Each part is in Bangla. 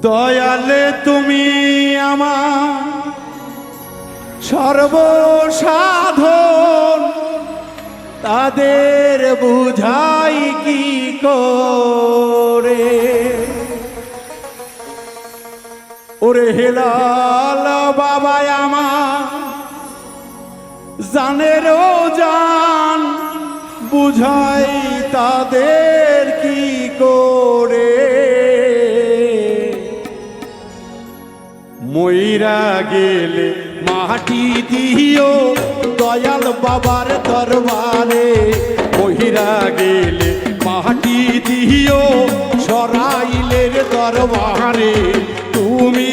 দয়ালে তুমি আমার সর্বসাধন, তাদের বুঝাই কি করে। ওরে হেলাল বাবা আমার জানেরও জান, বুঝাই তাদের কি করে। মইরা গেলে মাটি দিও দয়াল বাবার দরবারে, মইরা গেলে মাটি দিও সরাইলের দরবারে। তুমি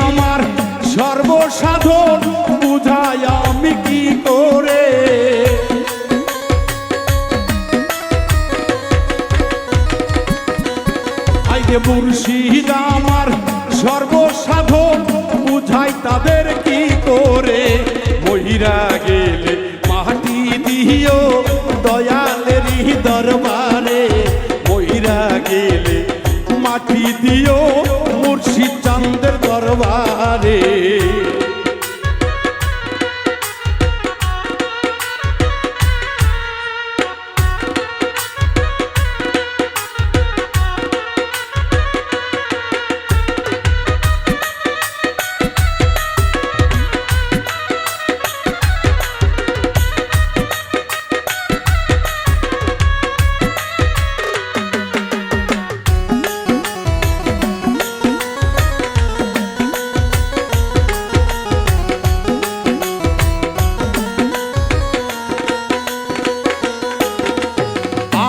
আমার সর্বসাধন, বুঝাই আমি কি করে। আইরে মুর্শিদ আমার সর্বসাধন, বুঝাই তাদের কি করে। মহিরা গেলে মাটি দিও দয়ালেরই দরবারে, মহিরা গেলে মাটি দিও মুর্শিদ চাঁদের দরবারে।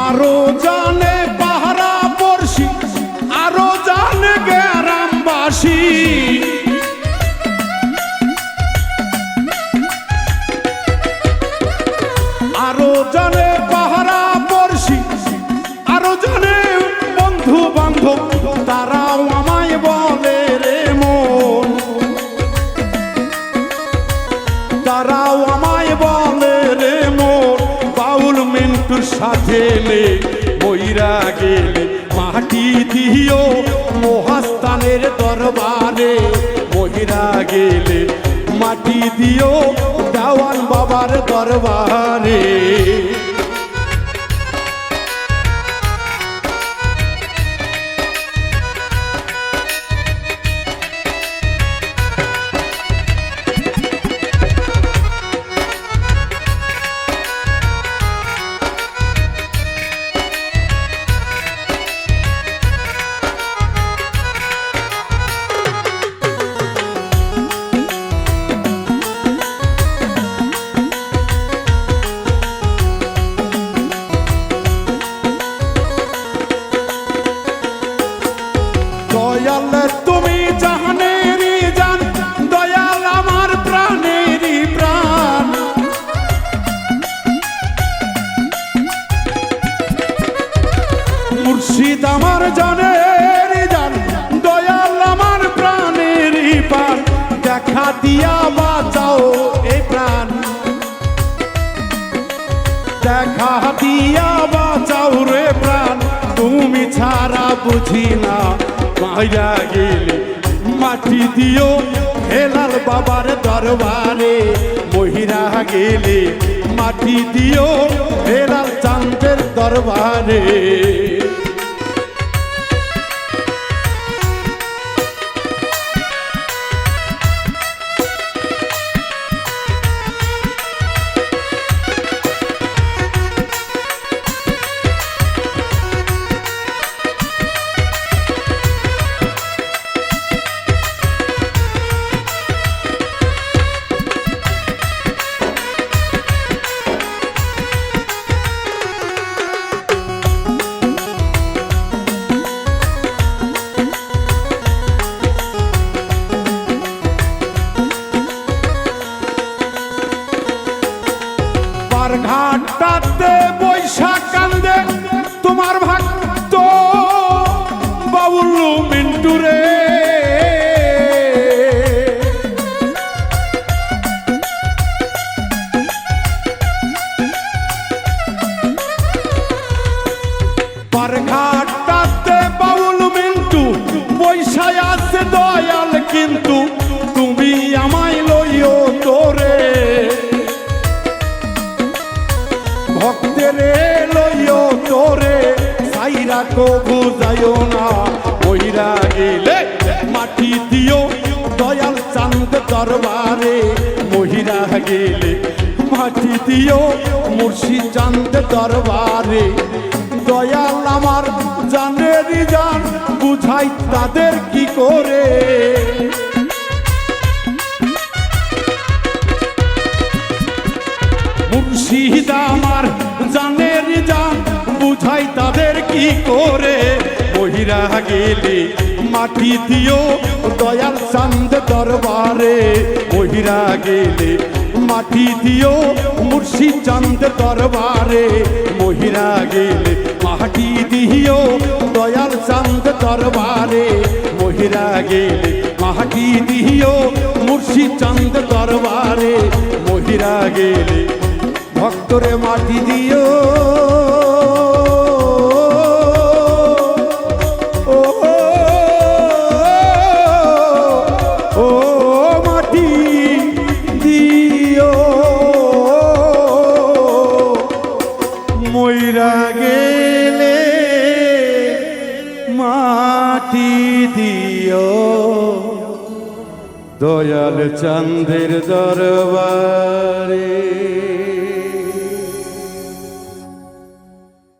আরো জানে পাহারা পড়শি, আরো জানে গ্রামবাসী, আরো জানে পাহারা পড়শি, আরো জানে বন্ধু বান্ধব, তারাও আমায় বলে রে মন, তারাও আমায় বলে রে মন। বাউল মিন্টুর সাথে মইরা গেলে মাটি দিও মহাস্থানের দরবারে, মইরা গেলে মাটি দিও দেওয়ান বাবার দরবারে। দয়াল তুমি জাহানেরই জান, দয়াল আমার প্রাণেরই প্রাণ। মুর্শিদ আমার জানেরই জান, দয়াল আমার প্রাণেরই প্রাণ। দেখা দিয়া বাঁচাও এই প্রাণ, দেখা দিয়া বাঁচাও রে প্রাণ। তুমি ছাড়া বুঝি না, মাইরা গেলে মাটি দিও হেলাল বাবার দরবারে, মহিরা গেলে মাটি দিও হেলাল চাঁদের দরবারে। ঘাটটাতে বৈশাখ কান্দে তোমার ভক্ত বাউল মিন্টু রে। পার ঘাটটাতে বাউল মিন্টু বৈশাখ কবু যাইও না মহিরা গেলে মাটি দিও দয়াল চাঁদ দরবারে মহিরা গেলে মাটি দিও মুর্শিদ চাঁদ দরবারে দয়াল আমার জানেরই জান বুঝাই তাদের কি করে মুর্শিদ আমার জানেরই জান বুঝাই তাদের কি করে মহিরা গেলে মাটি দিও দয়াল চাঁদ দরবারে মহিরা গেলে মাটি দিও মুর্শিদ চাঁদ দরবারে মহিরা গেলে মাটি দিও দয়াল চাঁদ দরবারে মহিরা গেলে মাটি দিও মুর্শিদ চাঁদ দরবারে মহিরা গেলে ভক্তরে মাটি দিও মইরা গেলে মাটি দিও দয়াল চাঁদের দরবারে।